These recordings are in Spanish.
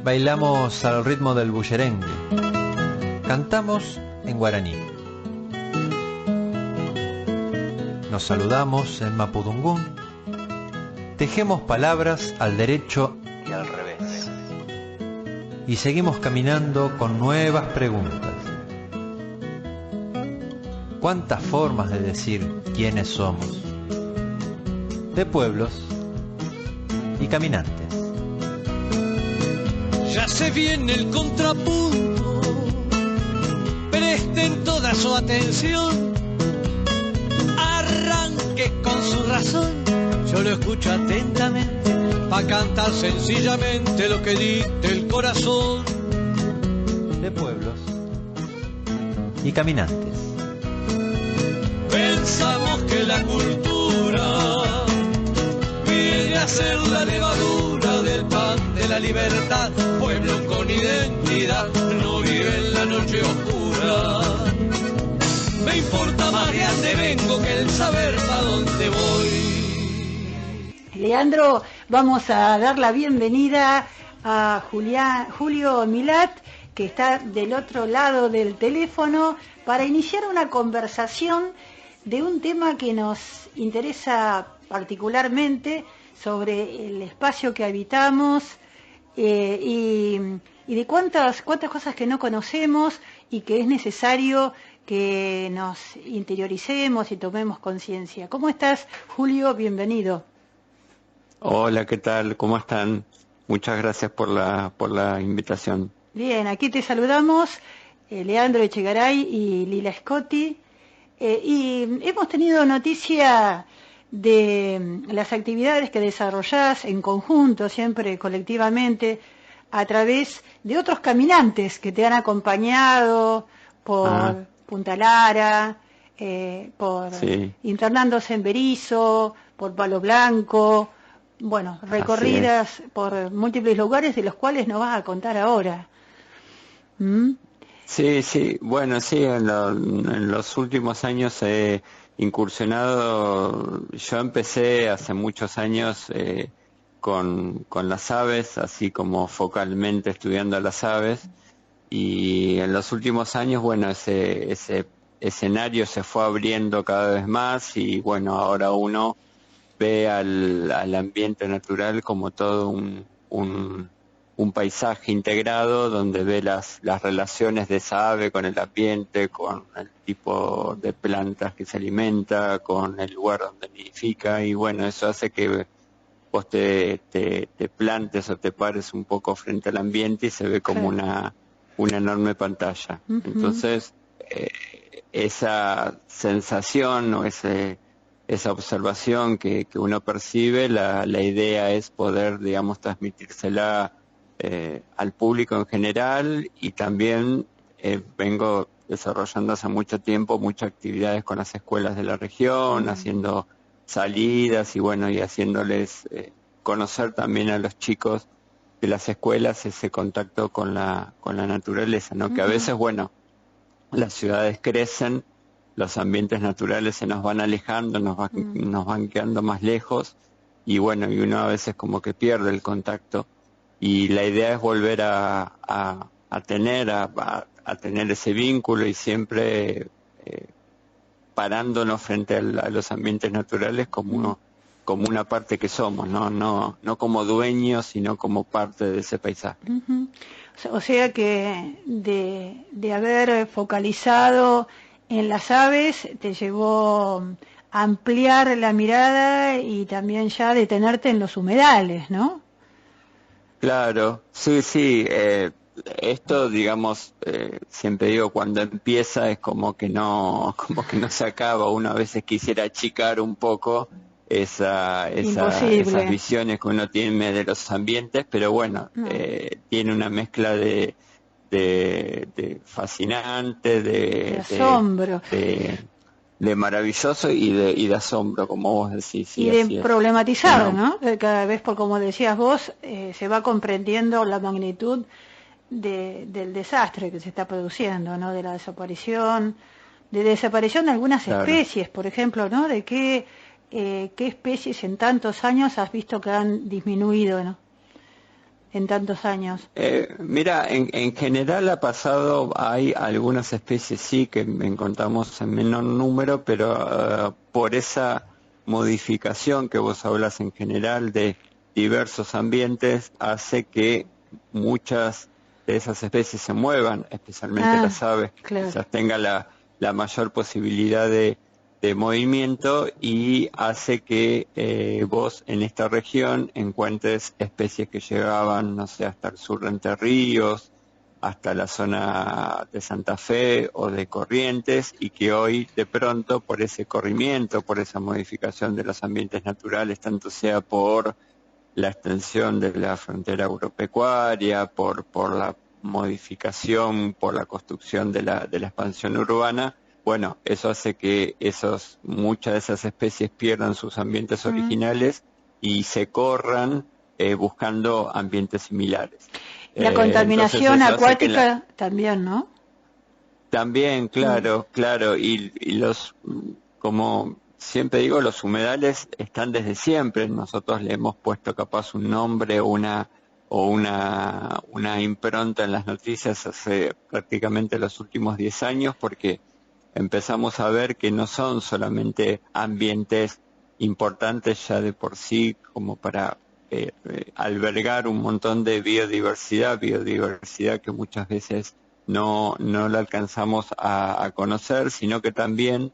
Bailamos al ritmo del bullerengue. Cantamos en guaraní. Nos saludamos en mapudungún. Tejemos palabras al derecho y al revés. Y seguimos caminando con nuevas preguntas. ¿Cuántas formas de decir quiénes somos? De pueblos y caminantes. Ya se viene el contrapunto, presten toda su atención, arranque con su razón, yo lo escucho atentamente, pa' cantar sencillamente lo que dicte el corazón. De pueblos y caminantes. Pensamos que la cultura viene a ser la levadura del pan de la libertad. Pueblo con identidad no vive en la noche oscura. Me importa más de dónde vengo que el saber pa' dónde voy. Leandro, vamos a dar la bienvenida a Julio Milat, que está del otro lado del teléfono, para iniciar una conversación de un tema que nos interesa particularmente, sobre el espacio que habitamos y de cuántas cosas que no conocemos y que es necesario que nos interioricemos y tomemos conciencia. ¿Cómo estás, Julio? Bienvenido. Hola, ¿qué tal? ¿Cómo están? Muchas gracias por la invitación. Bien, aquí te saludamos, Leandro Echegaray y Lila Scotti, y hemos tenido noticia de las actividades que desarrollás en conjunto, siempre colectivamente, a través de otros caminantes que te han acompañado por Punta Lara, por internándose en Berizo, por Palo Blanco, bueno, recorridas por múltiples lugares de los cuales nos vas a contar ahora. Sí, bueno, sí, en los últimos años he incursionado. Yo empecé hace muchos años con las aves, así como focalmente estudiando las aves, y en los últimos años, bueno, ese escenario se fue abriendo cada vez más y bueno, ahora uno ve al ambiente natural como todo un paisaje integrado, donde ve las relaciones de esa ave con el ambiente, con el tipo de plantas que se alimenta, con el lugar donde nidifica, y bueno, eso hace que vos te plantes o te pares un poco frente al ambiente y se ve como una enorme pantalla. Entonces, esa sensación o esa observación que uno percibe, la idea es poder, digamos, transmitírsela al público en general, y también vengo desarrollando hace mucho tiempo muchas actividades con las escuelas de la región, haciendo salidas y bueno, y haciéndoles conocer también a los chicos de las escuelas ese contacto con la naturaleza, ¿no? Que a veces, bueno, las ciudades crecen, los ambientes naturales se nos van alejando, nos van quedando más lejos, y bueno, y uno a veces como que pierde el contacto, y la idea es volver a tener ese vínculo, y siempre parándonos frente a los ambientes naturales como una parte que somos, no como dueños, sino como parte de ese paisaje. O sea que de haber focalizado en las aves te llevó a ampliar la mirada y también ya detenerte en los humedales, ¿no? Claro, sí, esto, digamos, siempre digo, cuando empieza es como que no se acaba. Uno a veces quisiera achicar un poco esas visiones que uno tiene de los ambientes, pero bueno, tiene una mezcla de fascinante, de asombro, de maravilloso y de asombro, como vos decís. Sí, y de problematizar, ¿no? Cada vez, por como decías vos, se va comprendiendo la magnitud del desastre que se está produciendo, ¿no? De la desaparición de algunas especies, por ejemplo, ¿no? De qué especies en tantos años has visto que han disminuido, ¿no? en tantos años? Mira, en general ha pasado, hay algunas especies sí que encontramos en menor número, pero por esa modificación que vos hablas en general de diversos ambientes, hace que muchas de esas especies se muevan, especialmente las aves, que Claro. quizás tengan la mayor posibilidad de movimiento, y hace que vos en esta región encuentres especies que llegaban, no sé, hasta el sur de Entre Ríos, hasta la zona de Santa Fe o de Corrientes, y que hoy de pronto por ese corrimiento, por esa modificación de los ambientes naturales, tanto sea por la extensión de la frontera agropecuaria, por la modificación, por la construcción de la expansión urbana, bueno, eso hace que muchas de esas especies pierdan sus ambientes originales y se corran buscando ambientes similares. La contaminación acuática también, ¿no? También, claro, claro, y como siempre digo, los humedales están desde siempre. Nosotros le hemos puesto capaz un nombre o una impronta en las noticias hace prácticamente los últimos 10 años, porque empezamos a ver que no son solamente ambientes importantes ya de por sí como para albergar un montón de biodiversidad que muchas veces no la alcanzamos a conocer, sino que también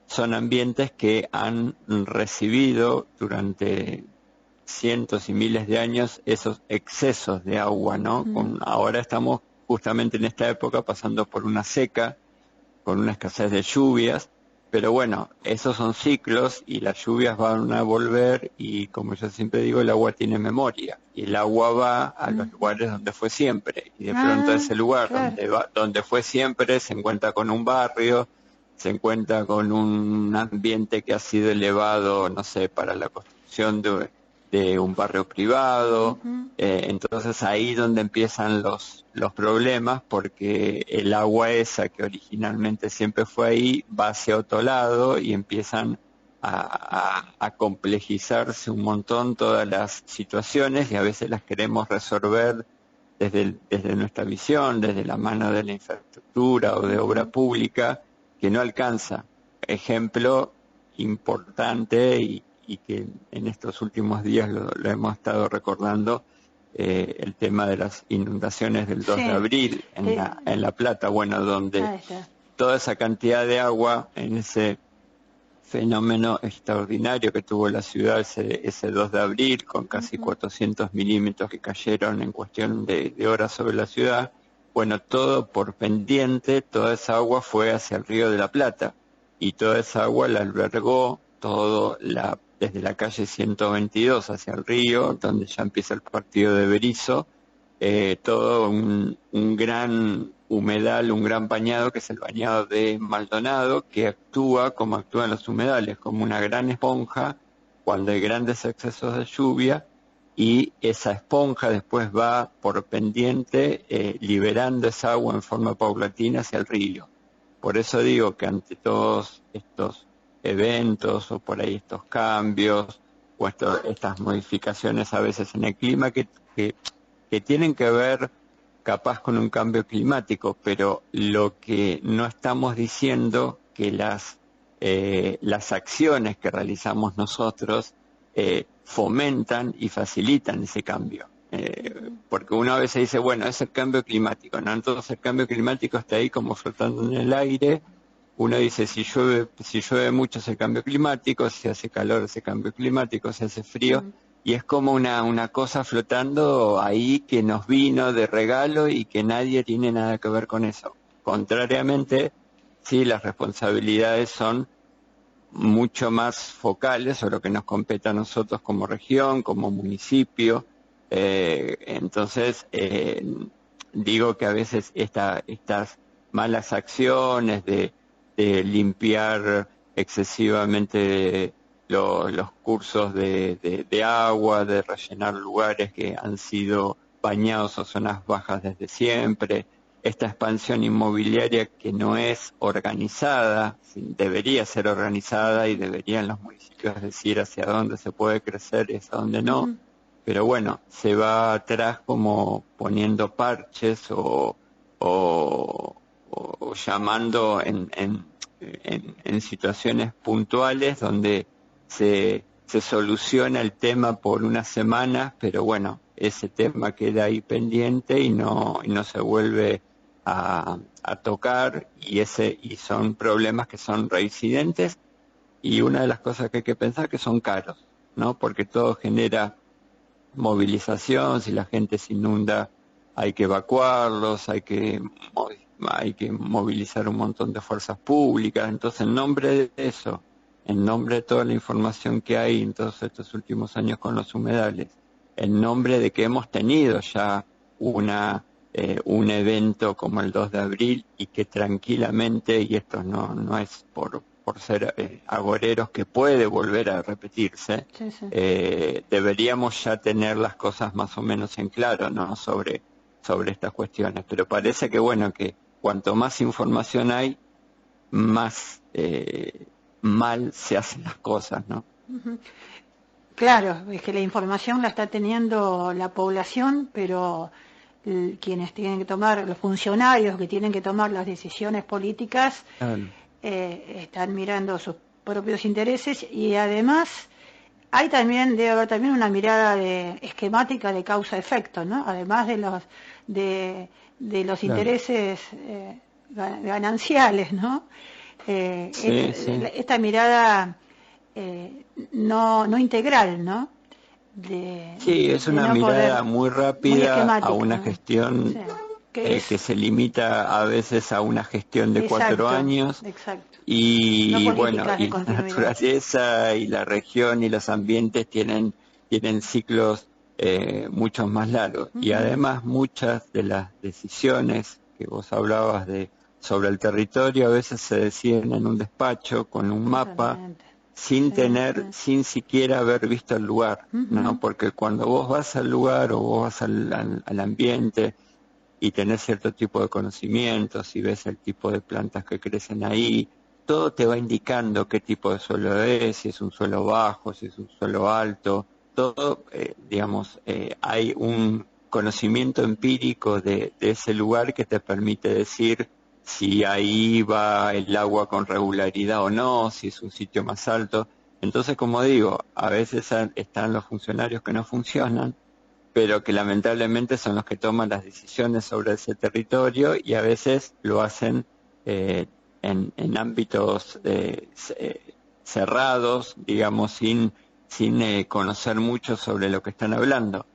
son ambientes que han recibido durante cientos y miles de años esos excesos de agua, ¿no? Ahora estamos justamente en esta época pasando por una seca, con una escasez de lluvias, pero bueno, esos son ciclos y las lluvias van a volver, y como yo siempre digo, el agua tiene memoria, y el agua va a los lugares donde fue siempre, y de pronto ese lugar donde fue siempre se encuentra con un barrio, se encuentra con un ambiente que ha sido elevado, no sé, para la construcción de un barrio privado. Entonces ahí donde empiezan los problemas, porque el agua esa que originalmente siempre fue ahí va hacia otro lado y empiezan a complejizarse un montón todas las situaciones, y a veces las queremos resolver desde nuestra visión, desde la mano de la infraestructura o de obra pública, que no alcanza. Ejemplo importante y que en estos últimos días lo hemos estado recordando, el tema de las inundaciones del 2 de abril en La Plata, bueno, donde toda esa cantidad de agua en ese fenómeno extraordinario que tuvo la ciudad ese 2 de abril, con casi 400 milímetros que cayeron en cuestión de horas sobre la ciudad, bueno, todo por pendiente, toda esa agua fue hacia el río de la Plata, y toda esa agua la albergó desde la calle 122 hacia el río, donde ya empieza el partido de Berisso, todo un gran humedal, un gran bañado, que es el bañado de Maldonado, que actúa como actúan los humedales, como una gran esponja cuando hay grandes excesos de lluvia, y esa esponja después va por pendiente liberando esa agua en forma paulatina hacia el río. Por eso digo que ante todos estos eventos, o por ahí estos cambios, o estas modificaciones a veces en el clima que tienen que ver capaz con un cambio climático, pero lo que no estamos diciendo que las acciones que realizamos nosotros fomentan y facilitan ese cambio. Porque uno a veces dice, bueno, es el cambio climático, ¿no? Entonces el cambio climático está ahí como flotando en el aire. Uno dice, si llueve mucho es el cambio climático, si hace calor es el cambio climático, si hace frío, y es como una cosa flotando ahí que nos vino de regalo y que nadie tiene nada que ver con eso. Contrariamente, sí, las responsabilidades son mucho más focales, o lo que nos compete a nosotros como región, como municipio. Entonces, digo que a veces estas malas acciones de limpiar excesivamente los cursos de agua, de rellenar lugares que han sido bañados o zonas bajas desde siempre, esta expansión inmobiliaria que no es organizada, debería ser organizada, y deberían los municipios decir hacia dónde se puede crecer y hacia dónde no. pero bueno, se va atrás como poniendo parches o llamando en situaciones puntuales donde se soluciona el tema por unas semanas, pero bueno, ese tema queda ahí pendiente y no se vuelve a tocar, y son problemas que son reincidentes, y una de las cosas que hay que pensar que son caros, ¿no? Porque todo genera movilización, si la gente se inunda hay que evacuarlos, hay que movilizar un montón de fuerzas públicas. Entonces, en nombre de eso, en nombre de toda la información que hay en todos estos últimos años con los humedales, en nombre de que hemos tenido ya un evento como el 2 de abril y que tranquilamente, y esto no es por ser agoreros, que puede volver a repetirse, Sí, sí. Deberíamos ya tener las cosas más o menos en claro, ¿no? sobre estas cuestiones. Pero parece que, bueno, que cuanto más información hay, más mal se hacen las cosas, ¿no? Ujú. Claro, es que la información la está teniendo la población, pero quienes tienen que tomar, los funcionarios que tienen que tomar las decisiones políticas, Claro. están mirando sus propios intereses, y además debe haber también una mirada esquemática de causa-efecto, ¿no? Además de los Claro. intereses gananciales, ¿no? Sí, sí. Esta mirada no integral, ¿no? Sí, es De una no mirada poder, muy muy rápida a esquemática, una ¿no? gestión Sí, que es que se limita a veces a una gestión de 4 exacto, años, exacto. No y bueno, políticas de y la continuidad. naturaleza y la región y los ambientes tienen ciclos mucho más largos. Y Ujú. además muchas de las decisiones que vos hablabas sobre el territorio a veces se deciden en un despacho con un mapa, Totalmente. sin Sí, sí. sin siquiera haber visto el lugar, ¿no? Ujú. Porque cuando vos vas al lugar o vos vas al ambiente y tenés cierto tipo de conocimientos y ves el tipo de plantas que crecen ahí, todo te va indicando qué tipo de suelo es, si es un suelo bajo, si es un suelo alto, todo, digamos, hay un conocimiento empírico de ese lugar que te permite decir si ahí va el agua con regularidad o no, si es un sitio más alto. Entonces, como digo, a veces están los funcionarios que no funcionan, pero que lamentablemente son los que toman las decisiones sobre ese territorio, y a veces lo hacen en ámbitos cerrados, digamos, sin conocer mucho sobre lo que están hablando.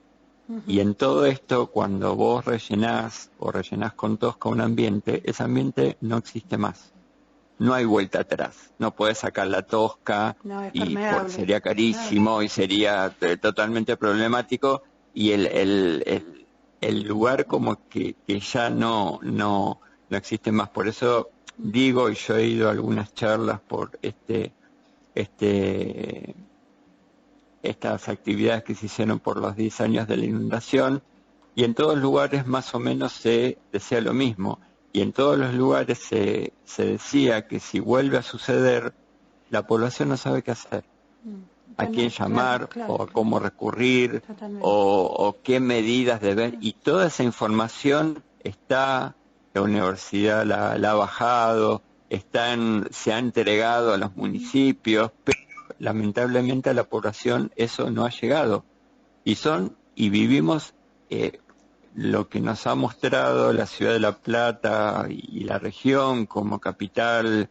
Y Ujú. en todo esto, cuando vos rellenás con tosca un ambiente, ese ambiente no existe más. No hay vuelta atrás. No podés sacar la tosca, No es y permeable. sería Claro. carísimo y sería totalmente problemático, y el lugar como que ya no existe más. Por eso digo, y yo he ido a algunas charlas por estas actividades que se hicieron por los 10 años de la inundación, y en todos los lugares más o menos se decía lo mismo, y en todos los lugares se decía que si vuelve a suceder, la población no sabe qué hacer, a quién Claro, llamar, claro, o a cómo recurrir, totalmente. o qué medidas deben, y toda esa información está, la universidad la ha bajado, se ha entregado a los municipios, pero lamentablemente a la población eso no ha llegado, y vivimos lo que nos ha mostrado la ciudad de La Plata y la región como capital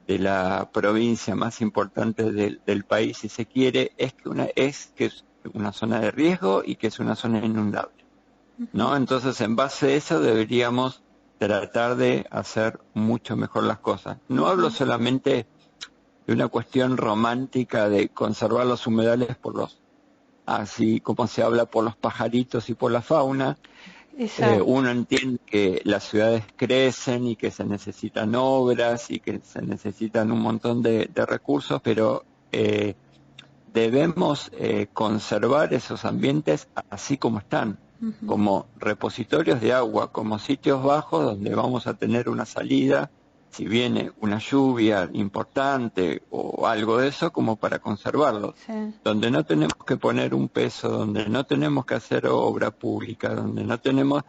de la provincia más importante del país, si se quiere, que es una zona de riesgo y que es una zona inundable, ¿no? Entonces, en base a eso deberíamos tratar de hacer mucho mejor las cosas. No hablo solamente de una cuestión romántica de conservar los humedales así como se habla, por los pajaritos y por la fauna. Exacto. Uno entiende que las ciudades crecen y que se necesitan obras y que se necesitan un montón de recursos, pero debemos conservar esos ambientes así como están, como repositorios de agua, como sitios bajos donde vamos a tener una salida si viene una lluvia importante o algo de eso, como para conservarlos. Sí. Donde no tenemos que poner un peso, donde no tenemos que hacer obra pública, donde no tenemos...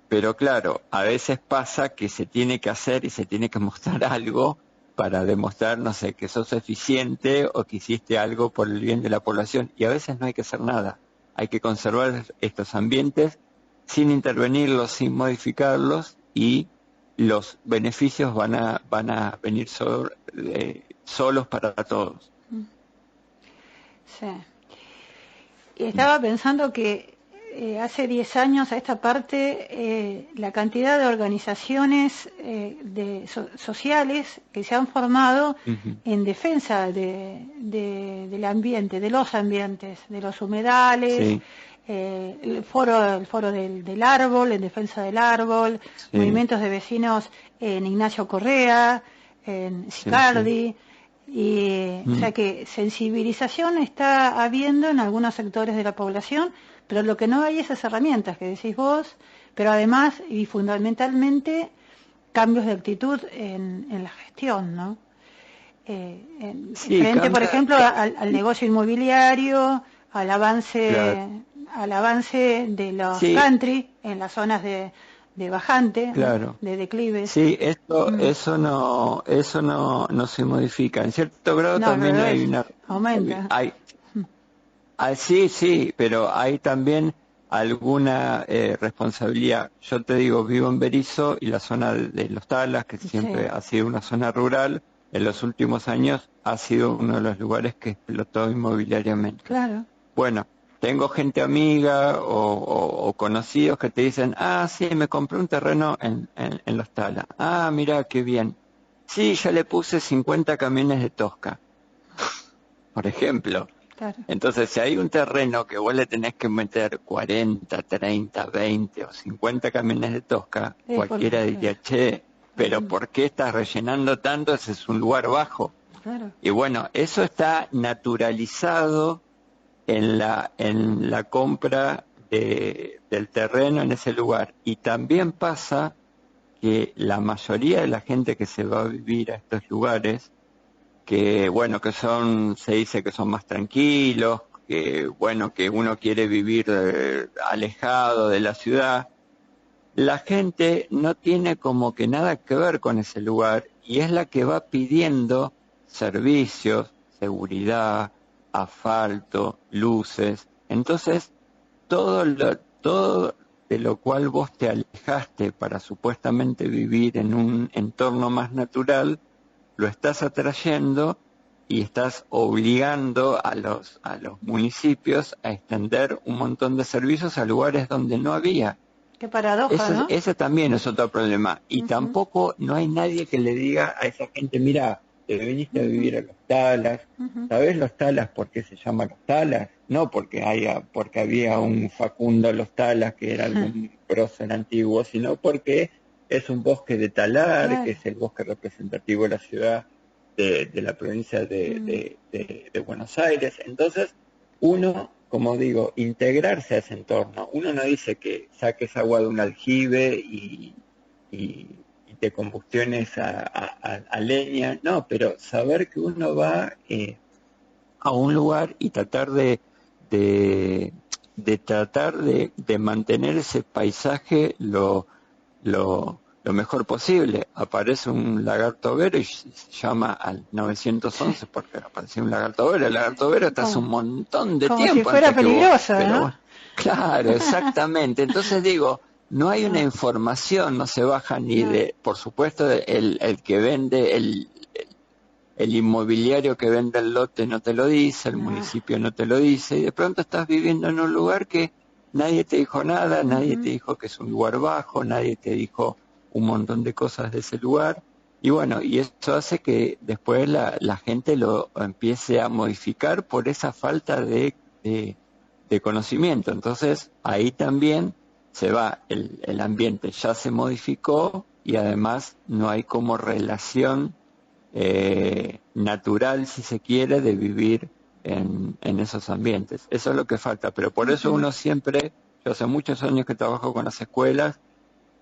Pero claro, a veces pasa que se tiene que hacer y se tiene que mostrar algo para demostrar, no sé, que sos eficiente o que hiciste algo por el bien de la población. Y a veces no hay que hacer nada. Hay que conservar estos ambientes sin intervenirlos, sin modificarlos, y los beneficios van a venir solos para todos. Sí. Y estaba pensando que hace 10 años a esta parte la cantidad de organizaciones sociales que se han formado en defensa del ambiente, de los ambientes, de los humedales, Sí. El foro del árbol, en defensa del árbol, Sí. movimientos de vecinos en Ignacio Correa, en Sicardi. Y, o sea que sensibilización está habiendo en algunos sectores de la población, pero lo que no hay es esas herramientas que decís vos, pero además y fundamentalmente cambios de actitud en la gestión, ¿no? Sí, Frente, por cambia. ejemplo, al negocio inmobiliario, al avance, Claro. al avance de los Sí. country en las zonas de bajante, ¿no? Claro. De declives. Sí, eso no se modifica. En cierto grado No, también al hay revés, una... aumenta. Sí, pero hay también alguna responsabilidad. Yo te digo, vivo en Berisso y la zona de Los Talas, que siempre Sí. ha sido una zona rural, en los últimos años ha sido uno de los lugares que explotó inmobiliariamente. Claro. Bueno, tengo gente amiga o conocidos que te dicen, sí, me compré un terreno en Los Talas. Mira, qué bien. Sí, ya le puse 50 camiones de Tosca, por ejemplo. Claro. Entonces, si hay un terreno que vos le tenés que meter 40, 30, 20 o 50 camiones de Tosca, cualquiera diría, che, pero ¿por qué estás rellenando tanto? Ese es un lugar bajo. Claro. Y bueno, eso está naturalizado en la compra del terreno en ese lugar. Y también pasa que la mayoría de la gente que se va a vivir a estos lugares, que bueno, se dice que son más tranquilos, que bueno, que uno quiere vivir alejado de la ciudad, la gente no tiene como que nada que ver con ese lugar y es la que va pidiendo servicios, seguridad, asfalto, luces. Entonces, todo de lo cual vos te alejaste para supuestamente vivir en un entorno más natural, lo estás atrayendo y estás obligando a los municipios a extender un montón de servicios a lugares donde no había. Qué paradoja, ¿no? Ese también es otro problema. Y tampoco no hay nadie que le diga a esa gente, mira, te viniste a vivir a Los Talas. ¿Sabés Los Talas por qué se llama Los Talas? No porque había un Facundo Los Talas que era algún prócer antiguo, sino porque es un bosque de talar, que es el bosque representativo de la ciudad, de la provincia de Buenos Aires. Entonces, uno, como digo, integrarse a ese entorno. Uno no dice que saques agua de un aljibe y te combustiones a leña, no, pero saber que uno va a un lugar y tratar de mantener ese paisaje lo mejor posible. Aparece un lagarto vero y se llama al 911 porque apareció un lagarto vero. El lagarto vero está hace un montón de tiempo. Como si fuera peligroso, pero ¿no? bueno, claro, exactamente. Entonces digo, no hay una información, no se baja ni de, por supuesto, el que vende, el inmobiliario que vende el lote no te lo dice, el municipio no te lo dice, y de pronto estás viviendo en un lugar que nadie te dijo nada, nadie te dijo que es un lugar bajo, nadie te dijo un montón de cosas de ese lugar, y bueno, y eso hace que después la gente lo empiece a modificar por esa falta de conocimiento. Entonces ahí también se va, el ambiente ya se modificó y además no hay como relación natural, si se quiere, de vivir en esos ambientes. Eso es lo que falta, pero por eso uno siempre, yo hace muchos años que trabajo con las escuelas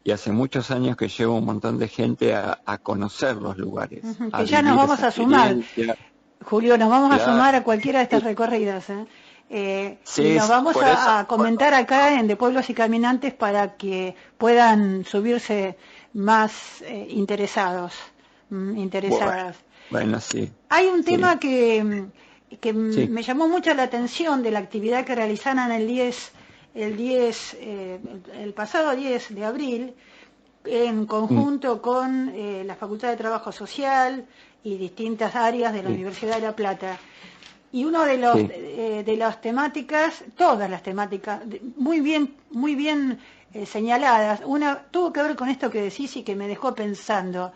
y hace muchos años que llevo un montón de gente a conocer los lugares, a que ya nos vivir vamos esa a sumar, experiencia. Julio, nos vamos a Claro, sumar a cualquiera de estas recorridas, ¿eh? Y sí, nos vamos por eso, a comentar acá en De Pueblos y Caminantes para que puedan subirse más interesados, bueno, interesadas. bueno, sí, Hay un sí, tema que sí, me llamó mucho la atención de la actividad que realizaron el pasado 10 de abril, en mm, conjunto con la Facultad de Trabajo Social y distintas áreas de la sí, Universidad de La Plata. Y uno sí, de las temáticas, todas las temáticas, muy bien señaladas, una tuvo que ver con esto que decís y que me dejó pensando,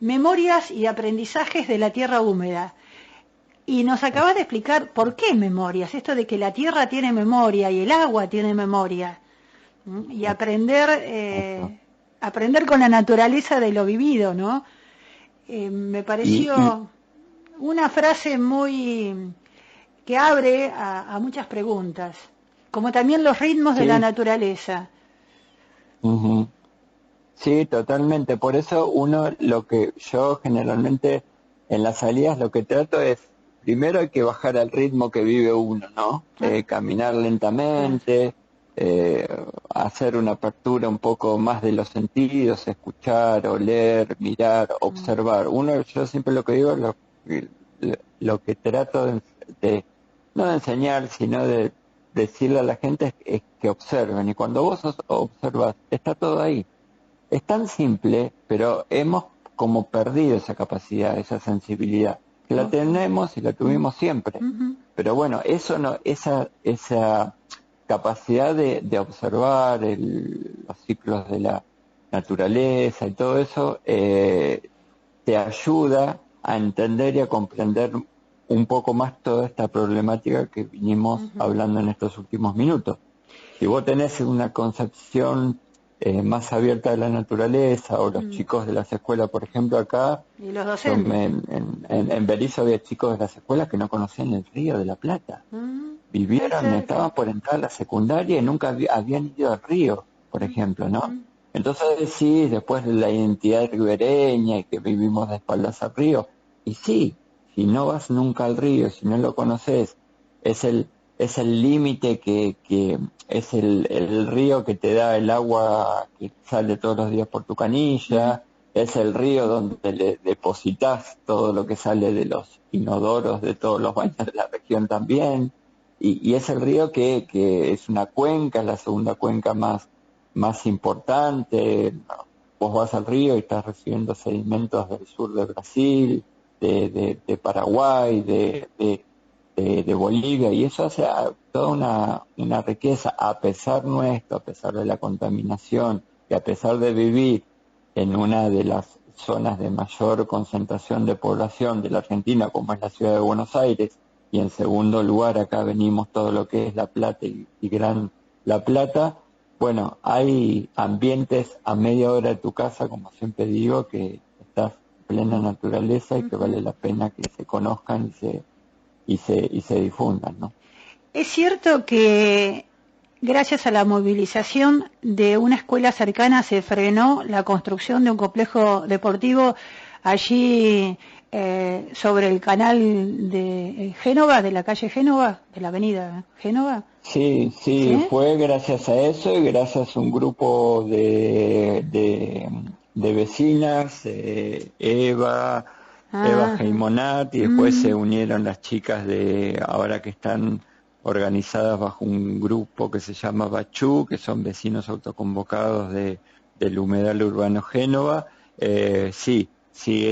memorias y aprendizajes de la tierra húmeda. Y nos acabas de explicar por qué memorias, esto de que la tierra tiene memoria y el agua tiene memoria. Y exacto. aprender con la naturaleza de lo vivido, ¿no? Me Y pareció una frase muy que abre a muchas preguntas, como también los ritmos de la sí, naturaleza. ujú. Sí, totalmente. Por eso uno, lo que yo generalmente en las salidas lo que trato es, primero hay que bajar al ritmo que vive uno, ¿no? Ah, Caminar claro. lentamente, eh, hacer una apertura un poco más de los sentidos, escuchar, oler, mirar, Mm, observar. Uno, yo siempre lo que digo, lo que trato no de enseñar, sino de decirle a la gente es que observen. Y cuando vos observas, está todo ahí. Es tan simple, pero hemos como perdido esa capacidad, esa sensibilidad, que la ok. tenemos y la Mm, tuvimos siempre. ujú, Pero bueno, eso no, esa capacidad de observar los ciclos de la naturaleza y todo eso, te ayuda a entender y a comprender un poco más toda esta problemática que vinimos ujú, hablando en estos últimos minutos. Si vos tenés una concepción más abierta de la naturaleza, o los mm. chicos de las escuelas, por ejemplo, acá, Y los yo docentes. en Berizo había chicos de las escuelas que no conocían el río de la Plata. Muy Vivieron, cerca. estaban por entrar a la secundaria y nunca habían ido al río, por Mm, ejemplo, ¿no? mm, Entonces sí, después de la identidad ribereña y que vivimos de espaldas al río, y sí, si no vas nunca al río, si no lo conoces, es el límite que es el río que te da el agua que sale todos los días por tu mm, canilla, es el río donde le depositas todo lo que sale de los inodoros de todos los baños de la región también, y es el río que es una cuenca, es la segunda cuenca más importante. Vos vas al río y estás recibiendo sedimentos del sur de Brasil, de Paraguay, de Bolivia, y eso hace toda una riqueza, a pesar nuestro, a pesar de la contaminación, y a pesar de vivir en una de las zonas de mayor concentración de población de la Argentina, como es la ciudad de Buenos Aires, y en segundo lugar acá venimos todo lo que es La Plata y Gran La Plata. Bueno, hay ambientes a media hora de tu casa, como siempre digo, que estás en plena naturaleza y que ujú. vale la pena que se conozcan y se difundan, ¿no? Es cierto que gracias a la movilización de una escuela cercana se frenó la construcción de un complejo deportivo allí sobre el canal de Génova, de la calle Génova, de la avenida Génova. Sí, sí, ¿Sí? fue gracias a eso y gracias a un grupo de vecinas, Eva Ajá. Heimonat, y después se Mm, unieron las chicas ahora que están organizadas bajo un grupo que se llama Bachú, que son vecinos autoconvocados del humedal urbano Génova. Sí, sí,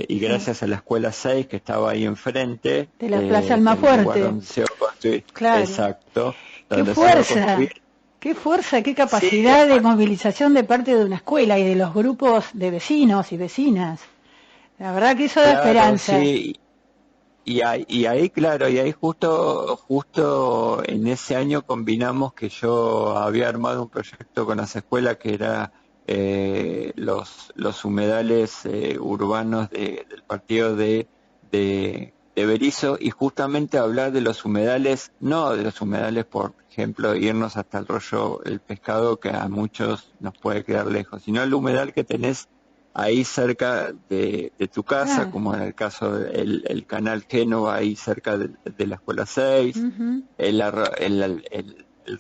y sí, gracias a la escuela 6 que estaba ahí enfrente, de la Plaza del lugar Almafuerte. donde se va a construir. Claro. Exacto, Qué donde se iba a construir. fuerza, qué fuerza, qué Sí, capacidad de movilización de parte de una escuela y de los grupos de vecinos y vecinas. La verdad que eso da claro, esperanza. sí. Y ahí, claro, y ahí justo en ese año combinamos que yo había armado un proyecto con las escuelas que era los humedales urbanos del partido de Berizo, y justamente hablar de los humedales, no de los humedales, por ejemplo, irnos hasta el Rollo El Pescado, que a muchos nos puede quedar lejos, sino el humedal que tenés ahí cerca de tu casa, Claro. como en el caso del canal Génova, ahí cerca de la Escuela 6, Ujú. el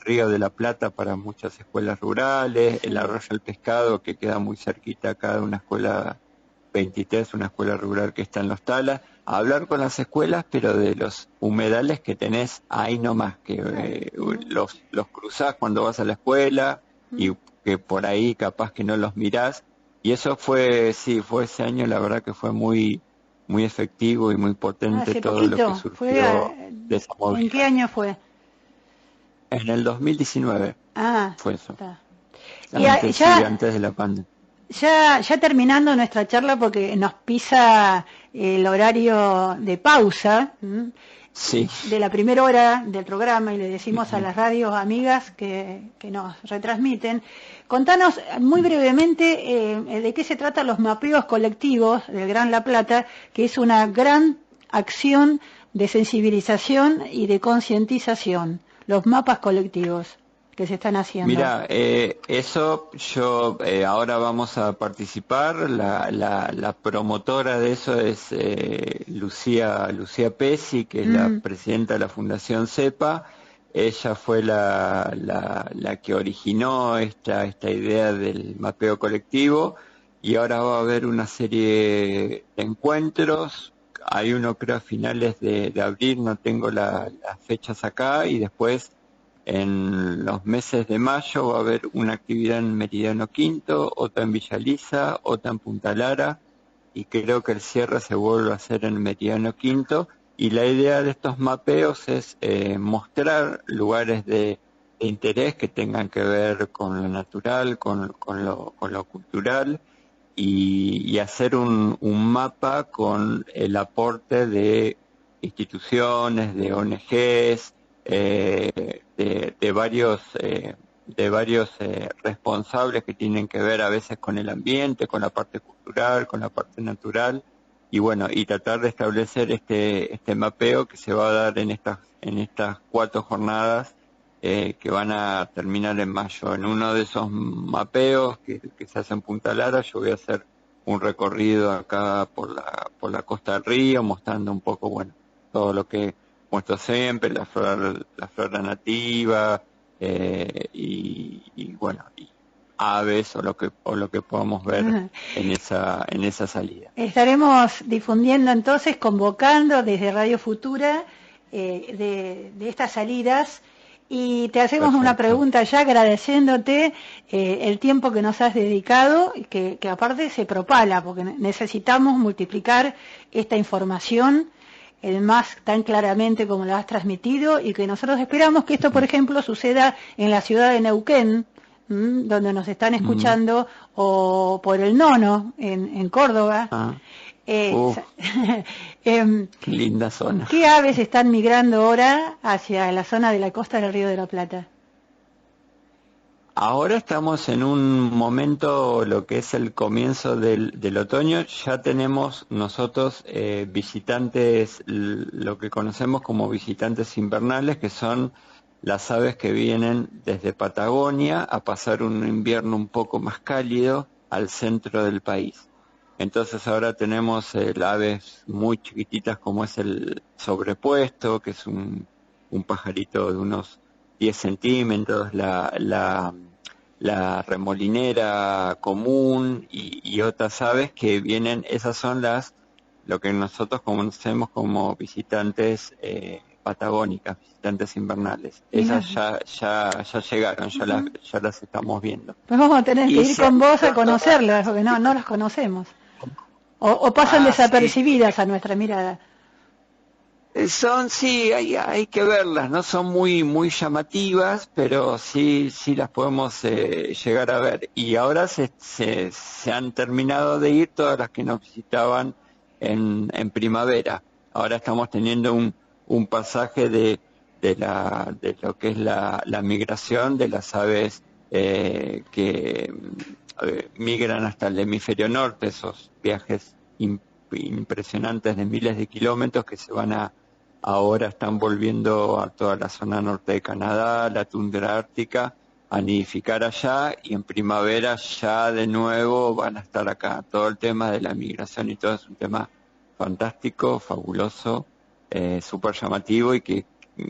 Río de la Plata para muchas escuelas rurales, Sí. el Arroyo El Pescado, que queda muy cerquita acá de una escuela 23, una escuela rural que está en Los Talas, a hablar con las escuelas, pero de los humedales que tenés ahí nomás, que los cruzás cuando vas a la escuela y que por ahí capaz que no los mirás. Y eso fue ese año, la verdad que fue muy muy efectivo y muy potente Hace todo lo que poquito, surgió de esa ¿en qué movida. año fue? En el 2019 Ah, fue eso, está. Y antes, sí, antes de la pandemia. ya terminando nuestra charla, porque nos pisa el horario de pausa, Sí. de la primera hora del programa, y le decimos a las radios amigas que nos retransmiten. Contanos muy brevemente de qué se trata los mapeos colectivos del Gran La Plata, que es una gran acción de sensibilización y de concientización, los mapas colectivos que se están haciendo. Mira, eso yo ahora vamos a participar. La promotora de eso es Lucía Pesci, que es la presidenta de la Fundación CEPA. Ella fue la que originó esta idea del mapeo colectivo, y ahora va a haber una serie de encuentros. Hay uno, creo, a finales de abril, no tengo las fechas acá, y después en los meses de mayo va a haber una actividad en Meridiano Quinto, otra en Villa Lisa, otra en Punta Lara, y creo que el cierre se vuelve a hacer en Meridiano Quinto. Y la idea de estos mapeos es mostrar lugares de interés que tengan que ver con lo natural, con lo cultural, y hacer un mapa con el aporte de instituciones, de ONGs, de varios responsables que tienen que ver a veces con el ambiente, con la parte cultural, con la parte natural, y bueno, y tratar de establecer este mapeo que se va a dar en estas 4 jornadas que van a terminar en mayo. En uno de esos mapeos que se hace en Punta Lara, yo voy a hacer un recorrido acá por la costa del río, mostrando un poco, bueno, todo lo que muestro siempre, la flora nativa, y bueno, y aves o lo que podamos ver en esa salida. Estaremos difundiendo entonces, convocando desde Radio Futura de estas salidas, y te hacemos Perfecto. una pregunta ya agradeciéndote el tiempo que nos has dedicado, que aparte se propala, porque necesitamos multiplicar esta información más tan claramente como la has transmitido, y que nosotros esperamos que esto, por ejemplo, suceda en la ciudad de Neuquén, donde nos están escuchando, o por el Nono, en Córdoba. Linda zona. ¿Qué aves están migrando ahora hacia la zona de la costa del Río de la Plata? Ahora estamos en un momento, lo que es el comienzo del otoño. Ya tenemos nosotros visitantes, lo que conocemos como visitantes invernales, que son las aves que vienen desde Patagonia a pasar un invierno un poco más cálido al centro del país. Entonces ahora tenemos aves muy chiquititas, como es el sobrepuesto, que es un pajarito de unos 10 centímetros, la remolinera común, y otras aves que vienen. Esas son lo que nosotros conocemos como visitantes patagónicas, visitantes invernales. Esas ya llegaron, ya las estamos viendo. Pues vamos a tener que ir con vos a conocerlas, porque no las conocemos. O pasan desapercibidas a nuestra mirada. Sí, hay que verlas, no son muy llamativas, pero sí las podemos llegar a ver. Y ahora se han terminado de ir todas las que nos visitaban en primavera. Ahora estamos teniendo un pasaje de lo que es la migración de las aves que migran hasta el hemisferio norte, esos viajes impresionantes de miles de kilómetros que ahora están volviendo a toda la zona norte de Canadá, la tundra ártica, a nidificar allá, y en primavera ya de nuevo van a estar acá. Todo el tema de la migración y todo es un tema fantástico, fabuloso, súper llamativo, y que,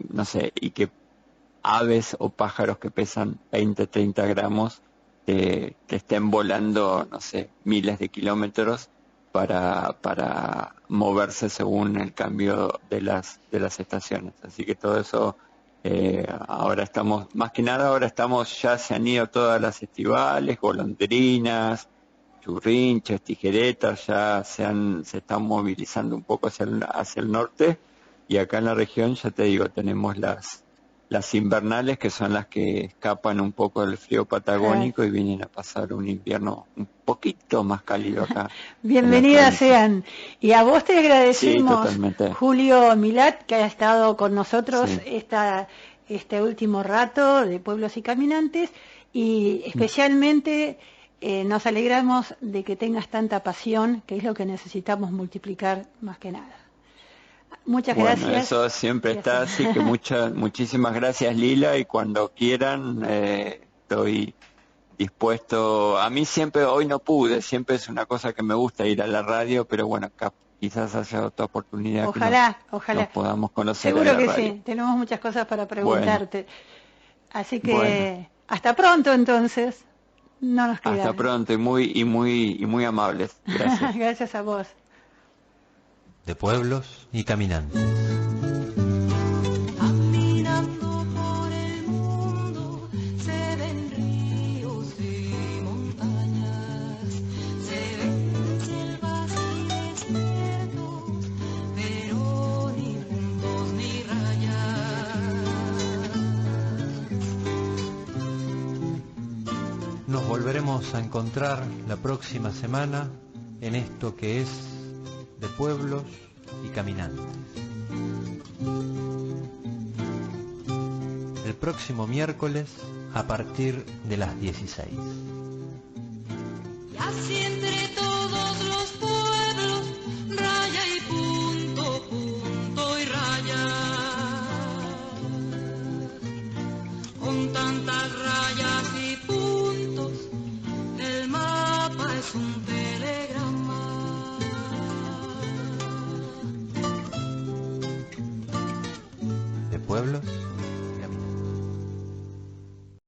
no sé, y que aves o pájaros que pesan 20, 30 gramos que estén volando, no sé, miles de kilómetros para moverse según el cambio de las estaciones. Así que todo eso, ahora estamos, más que nada ahora estamos, ya se han ido todas las estivales, golondrinas, churrinches, tijeretas, ya se están movilizando un poco hacia el norte, y acá en la región, ya te digo, tenemos las invernales, que son las que escapan un poco del frío patagónico y vienen a pasar un invierno un poquito más cálido acá. Bienvenidas sean. Y a vos te agradecemos, sí, Julio Milat, que haya estado con nosotros sí. este último rato de Pueblos y Caminantes, y especialmente nos alegramos de que tengas tanta pasión, que es lo que necesitamos multiplicar más que nada. Muchas gracias. Bueno, eso siempre está, así que muchísimas gracias, Lila, y cuando quieran estoy dispuesto. A mí siempre, hoy no pude, siempre es una cosa que me gusta ir a la radio, pero bueno, quizás haya otra oportunidad. Ojalá, nos podamos conocer. Seguro en la que radio. sí, tenemos muchas cosas para preguntarte. Bueno, así que bueno, hasta pronto entonces. No nos queda. Hasta pronto, y muy amables. Gracias. Gracias a vos. De Pueblos y Caminantes. Caminando por el mundo se ven ríos y montañas, se ven selvas y desiertos, pero ni puntos ni rayas. Nos volveremos a encontrar la próxima semana en esto que es De Pueblos y Caminantes. El próximo miércoles a partir de las 16. Y así entre todos los pueblos, raya y punto, punto y raya. Con tantas rayas y puntos, el mapa es un telegrama. De Pueblos